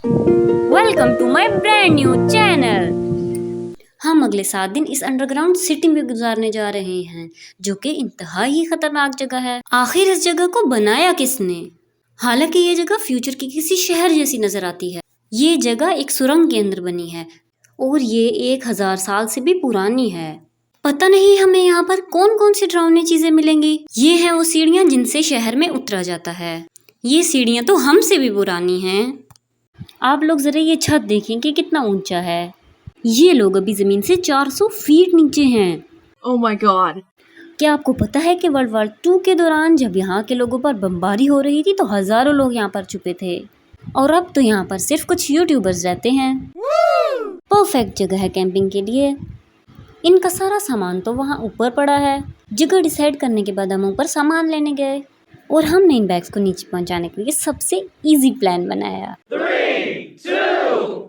Welcome to my brand new channel. हम अगले 7 दिन इस अंडरग्राउंड सिटी में गुजारने जा रहे हैं, जो कि इंतहाई खतरनाक जगह है। आखिर इस जगह को बनाया किसने? हालांकि ये जगह फ्यूचर की किसी शहर जैसी नजर आती है। ये जगह एक सुरंग के अंदर बनी है और ये 1000 साल से भी पुरानी है। पता नहीं हमें यहाँ पर कौन कौन सी डरावनी चीजें मिलेंगी। ये है वो सीढ़ियाँ जिनसे शहर में उतरा जाता है। ये सीढ़ियाँ तो हमसे भी पुरानी हैं। आप लोग जरा ये छत देखें कि कितना ऊंचा है। ये लोग अभी जमीन से 400 फीट नीचे हैं। Oh my god. क्या आपको पता है कि वर्ल्ड वॉर 2 के दौरान जब यहाँ के लोगों पर बमबारी हो रही थी तो हजारों लोग यहाँ पर छुपे थे और अब तो यहाँ पर सिर्फ कुछ यूट्यूबर्स रहते हैं। परफेक्ट जगह है कैंपिंग के लिए। इनका सारा सामान तो वहाँ ऊपर पड़ा है। जगह डिसाइड करने के बाद हम ऊपर सामान लेने गए और हमने इन बैग्स को नीचे पहुँचाने के लिए सबसे इजी प्लान बनाया। 3, 2,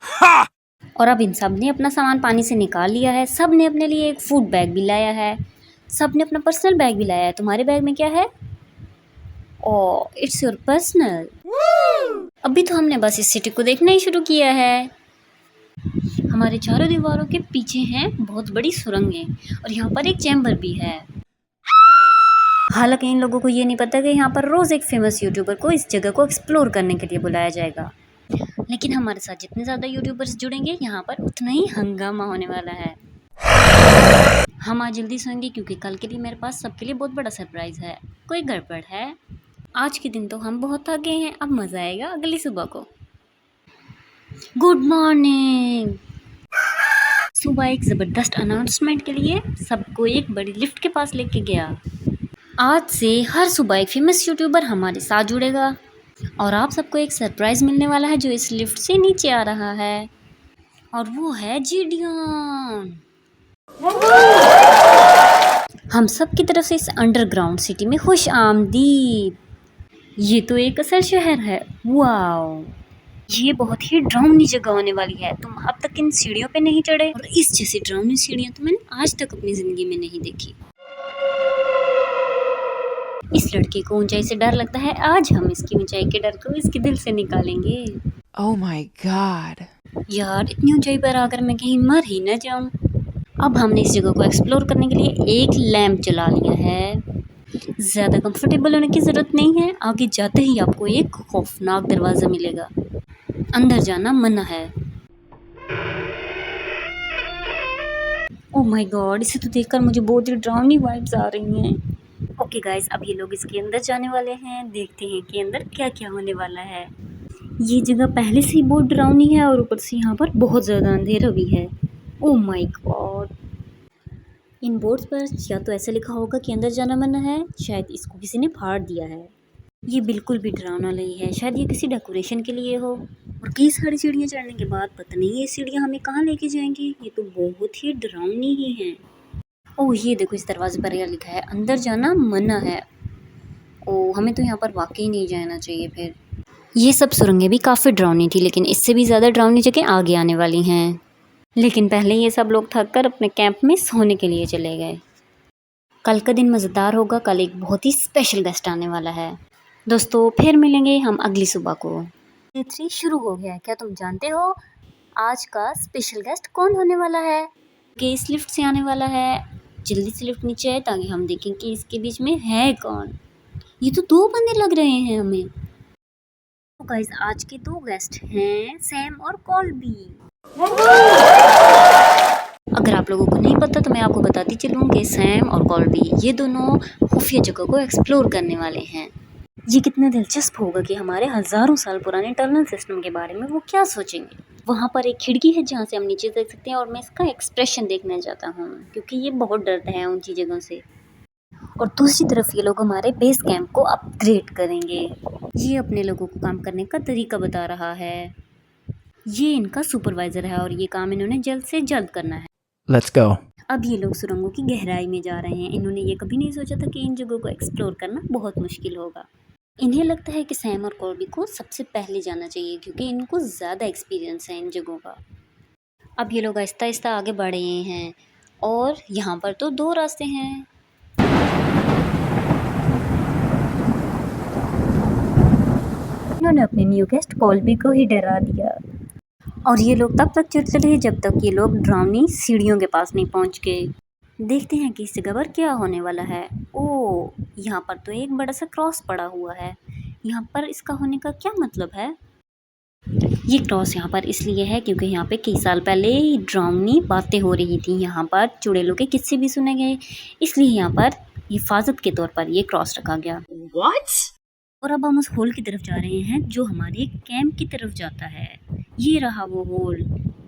1. और अब इन सब ने अपना सामान पानी से निकाल लिया है। सब ने अपने लिए एक फूड बैग भी लाया है। सब ने अपना पर्सनल बैग भी लाया है। तुम्हारे बैग में क्या है? ओह, इट्स योर पर्सनल। अभी तो हमने बस इस सिटी को देखना ही शुरू किया है। हमारे चारों दीवारों के पीछे हैं बहुत बड़ी सुरंगें और यहाँ पर एक चैम्बर भी है। हालांकि इन लोगों को ये नहीं पता कि यहाँ पर रोज एक फेमस यूट्यूबर को इस जगह को एक्सप्लोर करने के लिए बुलाया जाएगा। लेकिन हमारे साथ जितने ज़्यादा यूट्यूबर्स जुड़ेंगे यहाँ पर उतना ही हंगामा होने वाला है। हम आज जल्दी सोएंगे क्योंकि कल के लिए मेरे पास सबके लिए बहुत बड़ा सरप्राइज है। कोई गड़बड़ है? आज के दिन तो हम बहुत थक गए हैं, अब मज़ा आएगा अगली सुबह को। Good morning. सुबह एक ज़बरदस्त अनाउंसमेंट के लिए सबको एक बड़ी लिफ्ट के पास लेके गया। आज से हर सुबह एक फेमस यूट्यूबर हमारे साथ जुड़ेगा और आप सबको एक सरप्राइज़ मिलने वाला है जो इस लिफ्ट से नीचे आ रहा है और वो है जीडियन। हम सब की तरफ से इस अंडरग्राउंड सिटी में खुश आमदीद। ये तो एक असल शहर है। वाओ, ये बहुत ही डरावनी जगह होने वाली है। तुम अब तक इन सीढ़ियों पे नहीं चढ़े और इस जैसी डरावनी सीढ़ियाँ तो मैंने आज तक अपनी ज़िंदगी में नहीं देखी। इस लड़के को ऊंचाई से डर लगता है। आज हम इसकी ऊंचाई के डर को इसके दिल से निकालेंगे। Oh my god. यार, इतनी ऊंचाई पर आकर मैं कहीं मर ही न जाऊं। अब हमने इस जगह को एक्सप्लोर करने के लिए एक लैंप जला लिया है। ज़्यादा कंफर्टेबल होने की ज़रूरत नहीं है। आगे जाते ही आपको एक खौफनाक दरवाज़ा मिलेगा। अंदर जाना मना है। ओह माय गॉड, इसे तो देखकर मुझे बहुत ही डरावनी वाइब्स आ रही हैं। ओके गाइस, अब ये लोग इसके अंदर जाने वाले हैं। देखते हैं कि अंदर क्या क्या होने वाला है। ये जगह पहले से ही बहुत डरावनी है और ऊपर से यहाँ पर बहुत ज़्यादा अंधेरा भी है। Oh my God, in boards पर या तो ऐसा लिखा होगा कि अंदर जाना मना है, शायद इसको किसी ने फाड़ दिया है। ये बिल्कुल भी डरावना नहीं है, शायद ये किसी डेकोरेशन के लिए हो। और कई सारी सीढ़ियाँ चढ़ने के बाद पता नहीं ये सीढ़ियाँ हमें कहाँ लेके जाएंगी। ये तो बहुत ही डरावनी ही है। ओह, ये देखो, इस दरवाजे पर यह लिखा है अंदर जाना मना है। ओह, हमें तो यहाँ पर वाकई नहीं जाना चाहिए फिर। ये सब सुरंगें भी काफ़ी डरावनी थी, लेकिन इससे भी ज़्यादा डरावनी जगह आगे आने वाली हैं। लेकिन पहले ये सब लोग थक कर अपने कैंप में सोने के लिए चले गए। कल का दिन मज़ेदार होगा। कल एक बहुत ही स्पेशल गेस्ट आने वाला है। दोस्तों, फिर मिलेंगे हम अगली सुबह को। डे 3 शुरू हो गया है। क्या तुम जानते हो आज का स्पेशल गेस्ट कौन होने वाला है? कि इस लिफ्ट से आने वाला है। जल्दी से लिफ्ट नीचे आए ताकि हम देखें कि इसके बीच में है कौन। ये तो 2 बंदे लग रहे हैं हमें। तो गाइस, आज के 2 गेस्ट हैं सैम और कॉल्बी। अगर आप लोगों को नहीं पता तो मैं आपको बताती चलूँ कि सैम और कॉल्बी ये दोनों खुफिया जगह को एक्सप्लोर करने वाले हैं। ये कितना दिलचस्प होगा कि हमारे हज़ारों साल पुराने टनल सिस्टम के बारे में वो क्या सोचेंगे। वहाँ पर एक खिड़की है जहाँ से हम नीचे देख सकते हैं और मैं इसका एक्सप्रेशन देखना चाहता हूँ क्योंकि ये बहुत डरते हैं ऊंची जगहों से। और दूसरी तरफ ये लोग हमारे बेस कैंप को अपग्रेड करेंगे। ये अपने लोगों को काम करने का तरीका बता रहा है। ये इनका सुपरवाइज़र है और ये काम इन्होंने जल्द से जल्द करना है। Let's go. अब ये लोग सुरंगों की गहराई में जा रहे हैं। इन्होंने ये कभी नहीं सोचा था कि इन जगहों को एक्सप्लोर करना बहुत मुश्किल होगा। इन्हें लगता है कि सैम और कॉल्बी को सबसे पहले जाना चाहिए क्योंकि इनको ज़्यादा एक्सपीरियंस है इन जगहों का। अब ये लोग आहिस्ता आहिस्ता आगे बढ़ रहे हैं और यहाँ पर तो 2 रास्ते हैं। इन्होंने अपने न्यू गेस्ट कॉल्बी को ही डरा दिया। और ये लोग तब तक चिढ़ते रहे जब तक ये लोग डरावनी सीढ़ियों के पास नहीं पहुंच गए। देखते हैं कि इस जगह पर क्या होने वाला है। ओह, यहाँ पर तो एक बड़ा सा क्रॉस पड़ा हुआ है। यहाँ पर इसका होने का क्या मतलब है? ये क्रॉस यहाँ पर इसलिए है क्योंकि यहाँ पे कई साल पहले डरावनी बातें हो रही थी। यहाँ पर चुड़ैलों के किस्से भी सुने गए, इसलिए यहाँ पर हिफाजत के तौर पर ये क्रॉस रखा गया। What? और अब हम उस होल की तरफ जा रहे हैं जो हमारे कैंप की तरफ जाता है। ये रहा वो होल,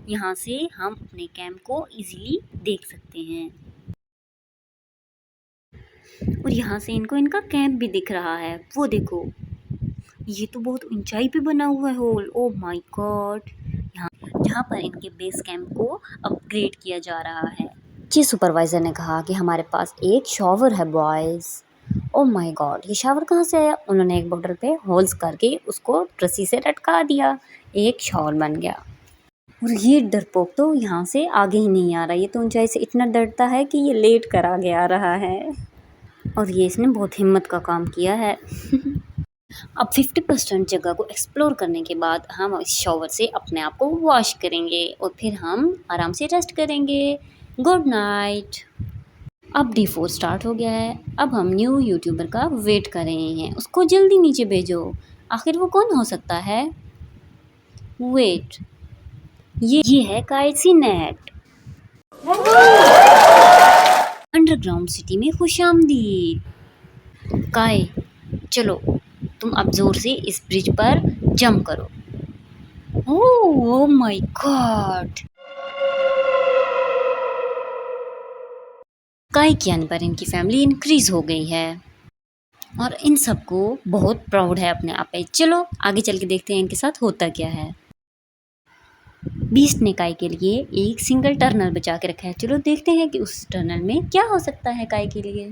यहाँ से हम अपने कैंप को इजीली देख सकते हैं और यहाँ से इनको इनका कैंप भी दिख रहा है। वो देखो, ये तो बहुत ऊंचाई पे बना हुआ है होल। ओह माय गॉड, यहाँ पर इनके बेस कैंप को अपग्रेड किया जा रहा है। जी सुपरवाइजर ने कहा कि हमारे पास एक शॉवर है बॉयज़। ओह माय गॉड, ये शावर कहाँ से आया? उन्होंने एक बोतल पे होल्स करके उसको रस्सी से लटका दिया, एक शावर बन गया। और ये डरपोक तो यहाँ से आगे ही नहीं आ रहा। ये तो ऊंचाई से इतना डरता है कि ये लेट कर आगे आ रहा है और ये इसने बहुत हिम्मत का काम किया है। अब 50% जगह को एक्सप्लोर करने के बाद हम इस शॉवर से अपने आप को वॉश करेंगे और फिर हम आराम से रेस्ट करेंगे। Good night. अब डे 4 स्टार्ट हो गया है। अब हम न्यू यूट्यूबर का वेट कर रहे हैं, उसको जल्दी नीचे भेजो। आखिर वो कौन हो सकता है? वेट, ये है काइसी नेट। अंडरग्राउंड सिटी में खुशामदीद। काय, चलो तुम अब जोर से इस ब्रिज पर जंप करो। Oh my God. काय के आने पर इनकी फैमिली इंक्रीज हो गई है और इन सबको बहुत प्राउड है अपने आप पे। चलो आगे चल के देखते हैं इनके साथ होता क्या है। बीस्ट ने काय के लिए एक सिंगल टनल बचा के रखा है। चलो देखते हैं कि उस टनल में क्या हो सकता है काय के लिए।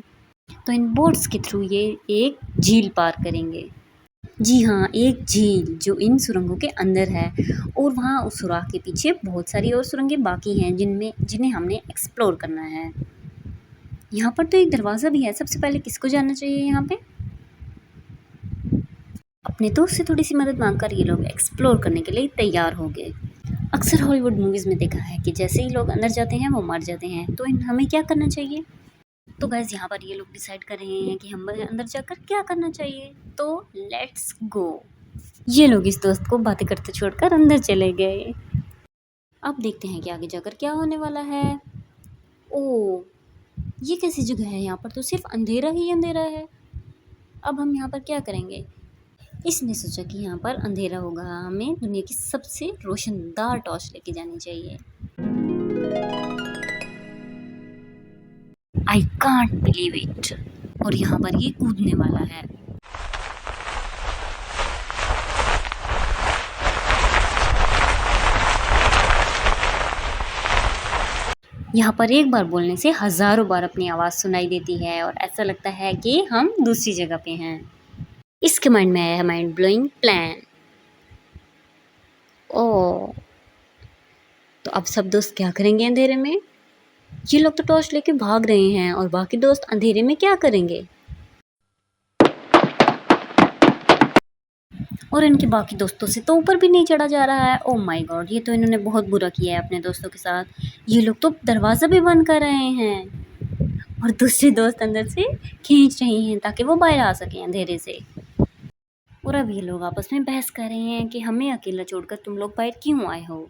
तो इन बोट्स के थ्रू ये एक झील पार करेंगे। जी हाँ, एक झील जो इन सुरंगों के अंदर है और वहाँ उस सुराख के पीछे बहुत सारी और सुरंगें बाकी हैं जिन्हें हमने एक्सप्लोर करना है। यहाँ पर तो एक दरवाज़ा भी है। सबसे पहले किसको जाना चाहिए यहाँ पे? अपने दोस्त से थोड़ी सी मदद मांगकर ये लोग एक्सप्लोर करने के लिए तैयार हो गए। अक्सर हॉलीवुड मूवीज़ में देखा है कि जैसे ही लोग अंदर जाते हैं वो मर जाते हैं, तो हमें क्या करना चाहिए? तो गाइस यहाँ पर ये लोग डिसाइड कर रहे हैं कि हम अंदर जाकर क्या करना चाहिए। तो लेट्स गो। ये लोग इस दोस्त को बातें करते छोड़कर अंदर चले गए। अब देखते हैं कि आगे जाकर क्या होने वाला है। ओह, ये कैसी जगह है? यहाँ पर तो सिर्फ अंधेरा ही अंधेरा है। अब हम यहाँ पर क्या करेंगे? इसने सोचा कि यहाँ पर अंधेरा होगा, हमें दुनिया की सबसे रोशनदार टॉर्च लेके जानी चाहिए। I can't believe it. और यहाँ पर ये कूदने वाला है। यहाँ पर एक बार बोलने से हजारों बार अपनी आवाज़ सुनाई देती है और ऐसा लगता है कि हम दूसरी जगह पे हैं। इसके माइंड में आया है माइंड ब्लोइंग प्लान। ओह, तो अब सब दोस्त क्या करेंगे अंधेरे में? ये लोग तो टॉर्च लेके भाग रहे हैं और बाकी दोस्त अंधेरे में क्या करेंगे? और इनके बाकी दोस्तों से तो ऊपर भी नहीं चढ़ा जा रहा है। ओह माय गॉड, ये तो इन्होंने बहुत बुरा किया है अपने दोस्तों के साथ। ये लोग तो दरवाज़ा भी बंद कर रहे हैं और दूसरे दोस्त अंदर से खींच रहे हैं ताकि वो बाहर आ सकें अंधेरे से। और अब ये लोग आपस में बहस कर रहे हैं कि हमें अकेला छोड़कर तुम लोग बाहर क्यों आए हो।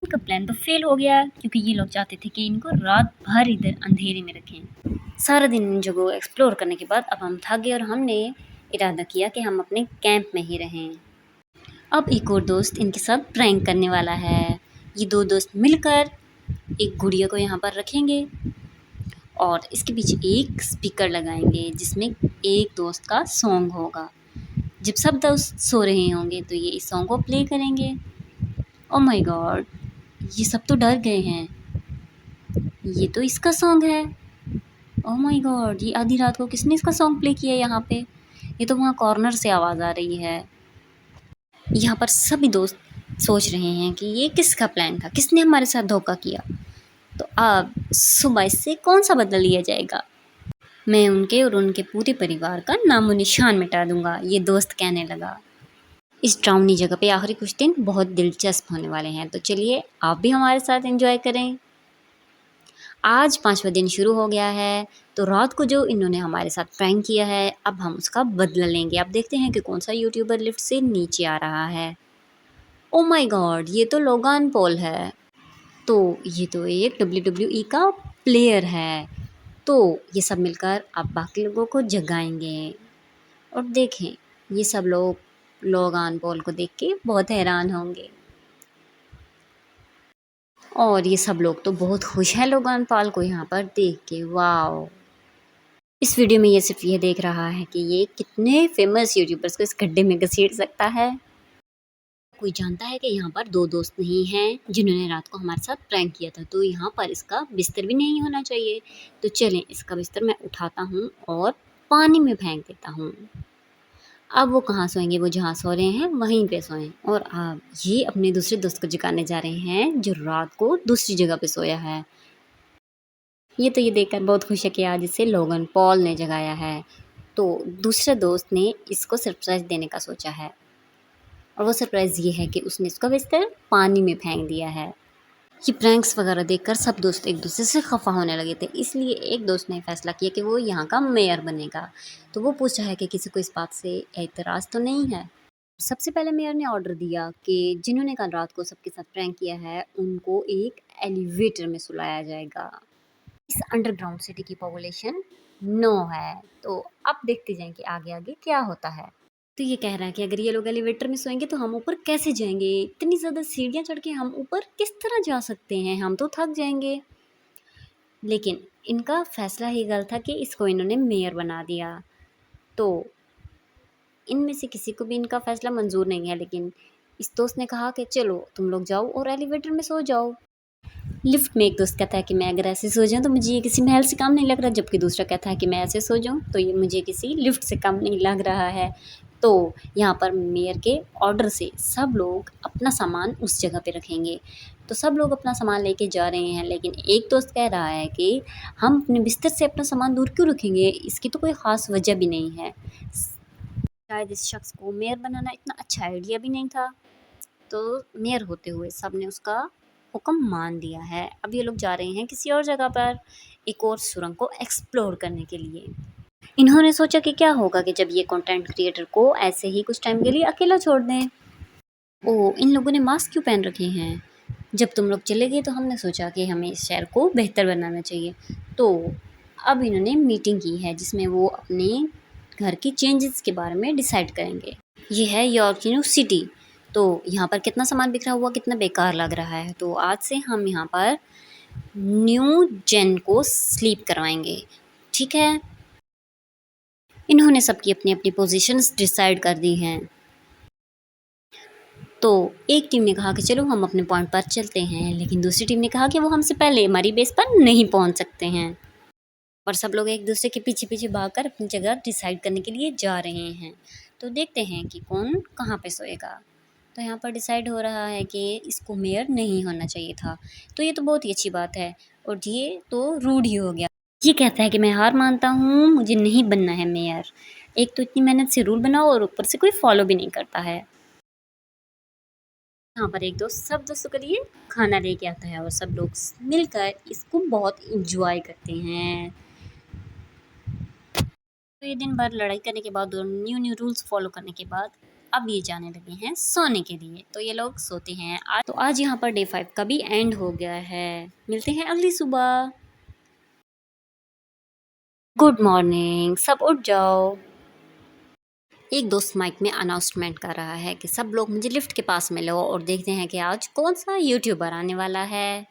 इनका प्लान तो फेल हो गया क्योंकि ये लोग चाहते थे कि इनको रात भर इधर अंधेरे में रखें। सारा दिन इन जगहों एक्सप्लोर करने के बाद अब हम थक गए और हमने इरादा किया कि हम अपने कैंप में ही रहें। अब एक और दोस्त इनके साथ प्रैंक करने वाला है। ये दो दोस्त मिलकर एक गुड़िया को यहाँ पर रखेंगे और इसके पीछे एक स्पीकर लगाएंगे जिसमें एक दोस्त का सॉन्ग होगा। जब सब दोस्त सो रहे होंगे तो ये इस सॉन्ग को प्ले करेंगे। ओह माय गॉड, ये सब तो डर गए हैं। ये तो इसका सॉन्ग है। ओह माय गॉड, ये आधी रात को किसने इसका सॉन्ग प्ले किया यहाँ पे? ये तो वहाँ कॉर्नर से आवाज़ आ रही है। यहाँ पर सभी दोस्त सोच रहे हैं कि ये किसका प्लान था, किसने हमारे साथ धोखा किया। तो अब सुबह इससे कौन सा बदला लिया जाएगा? मैं उनके और उनके पूरे परिवार का नामो निशान मिटा दूंगा, ये दोस्त कहने लगा। इस डरावनी जगह पे आखिरी कुछ दिन बहुत दिलचस्प होने वाले हैं, तो चलिए आप भी हमारे साथ एंजॉय करें। आज 5वां दिन शुरू हो गया है, तो रात को जो इन्होंने हमारे साथ प्रैंक किया है, अब हम उसका बदला लेंगे। अब देखते हैं कि कौन-सा यूट्यूबर लिफ्ट से नीचे आ रहा है। Oh my God! ये तो लोगान पॉल है। तो ये तो एक WWE का प्लेयर है। तो ये सब मिलकर अब बाकी लोगों को जगाएँगे। और देखें, ये सब लोग लोगान पॉल को देख के बहुत हैरान होंगे। और ये सब लोग तो बहुत खुश हैं लोगान पॉल को यहाँ पर देख के, वॉव! इस वीडियो में ये सिर्फ़ ये देख रहा है कि ये कितने फ़ेमस यूट्यूबर्स को इस गड्ढे में घसीट सकता है। कोई जानता है कि यहाँ पर 2 दोस्त नहीं हैं, जिन्होंने रात को हमारे साथ प्रैंक किया था, तो यहाँ पर इसका बिस्तर भी नहीं होना चाहिए। तो चलें, इसका बिस्तर मैं उठाता हूँ और पानी में फेंक देता हूँ। अब वो कहाँ सोएँगे, वो जहाँ सो रहे हैं वहीं पे सोएँ। और अब ये अपने दूसरे दोस्त को जगाने जा रहे हैं, जो रात को दूसरी जगह पे सोया है। ये देखकर बहुत खुश है कि आज इसे लोगन पॉल ने जगाया है। तो दूसरे दोस्त ने इसको सरप्राइज़ देने का सोचा है, और वो सरप्राइज़ ये है कि उसने इसका बिस्तर पानी में फेंक दिया है। ये प्रैंक्स वगैरह देखकर सब दोस्त एक दूसरे से खफ़ा होने लगे थे, इसलिए एक दोस्त ने फ़ैसला किया कि वो यहाँ का मेयर बनेगा। तो वो पूछ रहा है कि किसी को इस बात से एतराज़ तो नहीं है। सबसे पहले मेयर ने ऑर्डर दिया कि जिन्होंने कल रात को सबके साथ प्रैंक किया है, उनको एक एलिवेटर में सुलाया जाएगा। इस अंडरग्राउंड सिटी की पॉपुलेशन 9 है, तो अब देखते जाएँ कि आगे-आगे क्या होता है। तो ये कह रहा है कि अगर ये लोग एलिवेटर में सोएँगे तो हम ऊपर कैसे जाएँगे? इतनी ज़्यादा सीढ़ियाँ चढ़ के हम ऊपर किस तरह जा सकते हैं? हम तो थक जाएँगे। लेकिन इनका फ़ैसला ही गलत था कि इसको इन्होंने मेयर बना दिया। तो इनमें से किसी को भी इनका फ़ैसला मंज़ूर नहीं है, लेकिन इस दोस्त ने कहा कि चलो तुम लोग जाओ और एलिवेटर में सो जाओ। लिफ्ट में एक दोस्त कहता है कि मैं अगर ऐसे सो जाऊँ तो मुझे ये किसी महल से कम नहीं लग रहा, जबकि दूसरा कहता है कि मैं ऐसे सो जाऊँ तो ये मुझे किसी लिफ्ट से कम नहीं लग रहा है। तो यहाँ पर मेयर के ऑर्डर से सब लोग अपना सामान उस जगह पे रखेंगे। तो सब लोग अपना सामान लेके जा रहे हैं, लेकिन एक दोस्त कह रहा है कि हम अपने बिस्तर से अपना सामान दूर क्यों रखेंगे? इसकी तो कोई ख़ास वजह भी नहीं है। शायद इस शख्स को मेयर बनाना इतना अच्छा आइडिया भी नहीं था। तो मेयर होते हुए सब ने उसका हुक्म मान दिया है। अब ये लोग जा रहे हैं किसी और जगह पर एक और सुरंग को एक्सप्लोर करने के लिए। इन्होंने सोचा कि क्या होगा कि जब ये कंटेंट क्रिएटर को ऐसे ही कुछ टाइम के लिए अकेला छोड़ दें। ओह! इन लोगों ने मास्क क्यों पहन रखे हैं? जब तुम लोग चले गए तो हमने सोचा कि हमें इस शहर को बेहतर बनाना चाहिए। तो अब इन्होंने मीटिंग की है जिसमें वो अपने घर की चेंजेस के बारे में डिसाइड करेंगे। ये है यॉर्क सिटी। तो यहाँ पर कितना सामान बिखरा हुआ, कितना बेकार लग रहा है। तो आज से हम यहाँ पर न्यू जेन को स्लीप करवाएँगे, ठीक है? इन्होंने सबकी अपनी-अपनी पोज़ीशंस डिसाइड कर दी हैं। तो एक टीम ने कहा कि चलो हम अपने पॉइंट पर चलते हैं, लेकिन दूसरी टीम ने कहा कि वो हमसे पहले हमारी बेस पर नहीं पहुँच सकते हैं। और सब लोग एक दूसरे के पीछे-पीछे भागकर अपनी जगह डिसाइड करने के लिए जा रहे हैं। तो देखते हैं कि कौन कहाँ पे सोएगा। तो यहाँ पर डिसाइड हो रहा है कि इसको मेयर नहीं होना चाहिए था। तो ये तो बहुत ही अच्छी बात है, और ये तो रूड ही हो गया। ये कहता है कि मैं हार मानता हूँ, मुझे नहीं बनना है मेयर। एक तो इतनी मेहनत से रूल बनाओ और ऊपर से कोई फ़ॉलो भी नहीं करता है। यहाँ पर एक दोस्त सब दोस्तों के लिए खाना लेके आता है और सब लोग मिलकर इसको बहुत एंजॉय करते हैं। तो ये दिन भर लड़ाई करने के बाद और न्यू रूल्स फॉलो करने के बाद अब ये जाने लगे हैं सोने के लिए। तो ये लोग सोते हैं। आज यहाँ पर डे 5 का भी एंड हो गया है। मिलते हैं अगली सुबह। गुड मॉर्निंग, सब उठ जाओ। एक दोस्त माइक में अनाउंसमेंट कर रहा है कि सब लोग मुझे लिफ्ट के पास मिलो और देखते हैं कि आज कौन सा यूट्यूबर आने वाला है।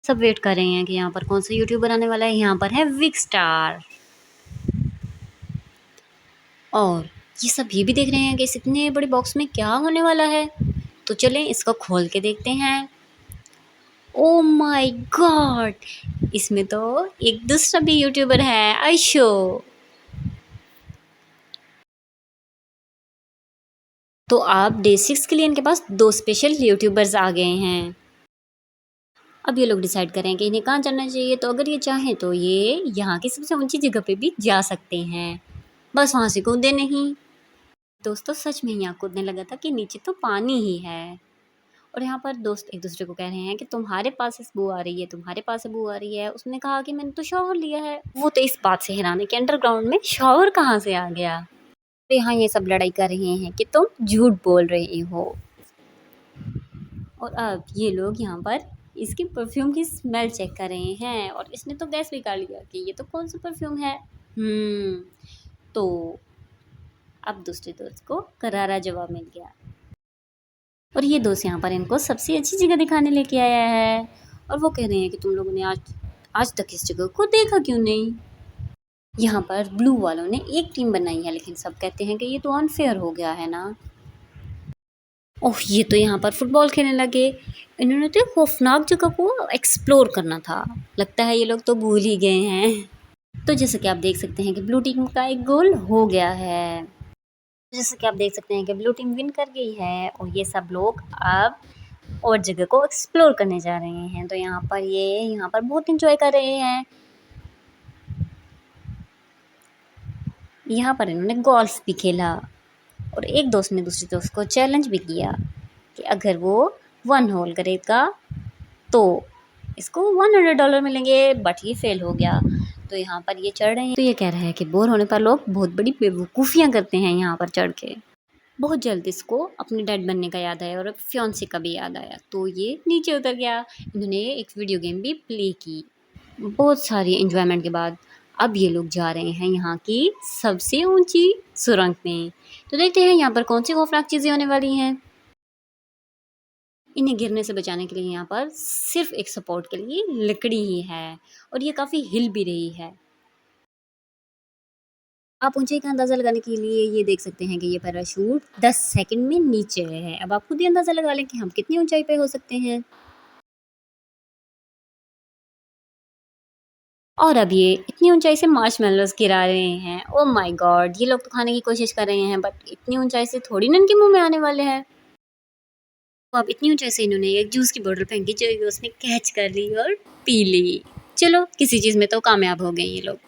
सब वेट कर रहे हैं कि यहाँ पर कौन सा यूट्यूबर आने वाला है। यहाँ पर है विग स्टार, और ये सब ये भी देख रहे हैं कि इस इतने बड़े बॉक्स में क्या होने वाला है। तो चलें इसको खोल के देखते हैं। Oh my God! इसमें तो एक दूसरा भी यूट्यूबर है, आयशो। तो अब डे 6 के लिए इनके पास 2 स्पेशल यूट्यूबर्स आ गए हैं। अब ये लोग डिसाइड करें कि इन्हें कहाँ जाना चाहिए। तो अगर ये चाहें तो ये यहाँ की सबसे ऊंची जगह पे भी जा सकते हैं, बस वहाँ से कूदे नहीं। दोस्तों सच में यहाँ कूदने लगा था कि नीचे तो पानी ही है। और यहाँ पर दोस्त एक दूसरे को कह रहे हैं कि तुम्हारे पास से बू आ रही है, तुम्हारे पास से बू आ रही है। उसने कहा कि मैंने तो शॉवर लिया है। वो तो इस बात से हैरान है कि अंडरग्राउंड में शॉवर कहाँ से आ गया। तो यहाँ ये सब लड़ाई कर रहे हैं कि तुम झूठ बोल रहे हो। और अब ये लोग यहाँ पर इसकी परफ्यूम की स्मेल चेक कर रहे हैं और इसने तो गैस भी कर लिया कि ये तो कौन सा परफ्यूम है। तो अब दूसरे दोस्त को करारा जवाब मिल गया और ये दोस्त यहाँ पर इनको सबसे अच्छी जगह दिखाने लेके आया है। और वो कह रहे हैं कि तुम लोगों ने आज तक इस जगह को देखा क्यों नहीं। यहाँ पर ब्लू वालों ने एक टीम बनाई है, लेकिन सब कहते हैं कि ये तो अनफेयर हो गया है ना। ओह ये तो यहाँ पर फुटबॉल खेलने लगे। इन्होंने तो खौफनाक जगह को एक्सप्लोर करना था। लगता है ये लोग तो भूल ही गए हैं। तो जैसे कि आप देख सकते हैं कि ब्लू टीम का एक गोल हो गया है। जैसे कि आप देख सकते हैं कि ब्लू टीम विन कर गई है और ये सब लोग अब और जगह को एक्सप्लोर करने जा रहे हैं। तो यहाँ पर बहुत इंजॉय कर रहे हैं। यहाँ पर इन्होंने गोल्फ भी खेला और एक दोस्त ने दूसरे दोस्त को चैलेंज भी किया कि अगर वो 1 होल करेगा तो इसको $100 मिलेंगे, बट ये फेल हो गया। तो यहाँ पर ये चढ़ रहे हैं। तो ये कह रहा है कि बोर होने पर लोग बहुत बड़ी बेवकूफ़ियाँ करते हैं यहाँ पर चढ़ के। बहुत जल्द इसको अपने डैड बनने का याद आया और फियांसे का भी याद आया, तो ये नीचे उतर गया। इन्होंने एक वीडियो गेम भी प्ले की। बहुत सारी एंजॉयमेंट के बाद अब ये लोग जा रहे हैं यहाँ की सबसे ऊंची सुरंग में। तो देखते हैं यहाँ पर कौन सी खौफनाक चीज़ें होने वाली हैं। इन्हें गिरने से बचाने के लिए यहाँ पर सिर्फ एक सपोर्ट के लिए लकड़ी ही है और ये काफ़ी हिल भी रही है। आप ऊंचाई का अंदाज़ा लगाने के लिए ये देख सकते हैं कि ये पैराशूट 10 सेकंड में नीचे है। अब आप खुद ही अंदाज़ा लगा लें कि हम कितनी ऊंचाई पे हो सकते हैं। और अब ये इतनी ऊंचाई से मार्शमेलोज़ गिरा रहे हैं। ओह माय गॉड, ये लोग तो खाने की कोशिश कर रहे हैं, बट इतनी ऊंचाई से थोड़ी ना इनके मुंह में आने वाले हैं। तो अब इतनी ऊंचाई से इन्होंने एक जूस की बोतल फेंकी जो कि उसने कैच कर ली और पी ली। चलो किसी चीज़ में तो कामयाब हो गए ये लोग।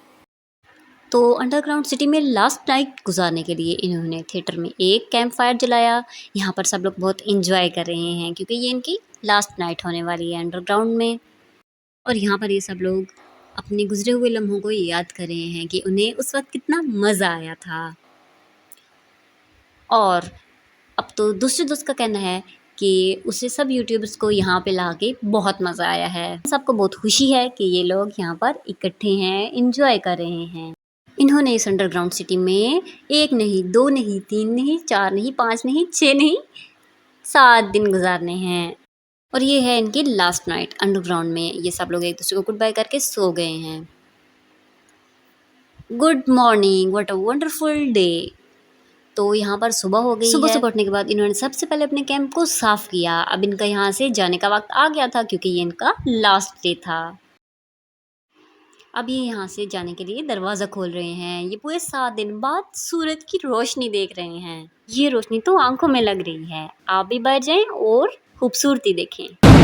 तो अंडरग्राउंड सिटी में लास्ट नाइट गुजारने के लिए इन्होंने थिएटर में एक कैंप फायर जलाया। यहाँ पर सब लोग बहुत इंजॉय कर रहे हैं क्योंकि ये इनकी लास्ट नाइट होने वाली है अंडरग्राउंड में। और यहाँ पर ये सब लोग अपने गुजरे हुए लम्हों को याद कर रहे हैं कि उन्हें उस वक्त कितना मज़ा आया था। और अब तो दूसरे दोस्त का कहना है कि उसे सब यूट्यूबर्स को यहाँ पे ला के बहुत मज़ा आया है। सबको बहुत खुशी है कि ये लोग यहाँ पर इकट्ठे हैं, इंजॉय कर रहे हैं। इन्होंने इस अंडरग्राउंड सिटी में 1 नहीं, 2 नहीं, 3 नहीं, 4 नहीं, 5 नहीं, 6 नहीं, 7 दिन गुजारने हैं। और ये है इनकी लास्ट नाइट अंडरग्राउंड में। ये सब लोग एक दूसरे को गुड बाय करके सो गए हैं। Good morning, what a wonderful day. तो यहाँ पर सुबह हो गई है। सुबह उठने के बाद इन्होंने सबसे पहले अपने कैंप को साफ़ किया। अब इनका यहाँ से जाने का वक्त आ गया था क्योंकि ये इनका लास्ट डे था। अब ये यहाँ से जाने के लिए दरवाज़ा खोल रहे हैं। ये पूरे 7 दिन बाद सूरज की रोशनी देख रहे हैं। ये रोशनी तो आंखों में लग रही है। आप भी बैठ जाएं और खूबसूरती देखें।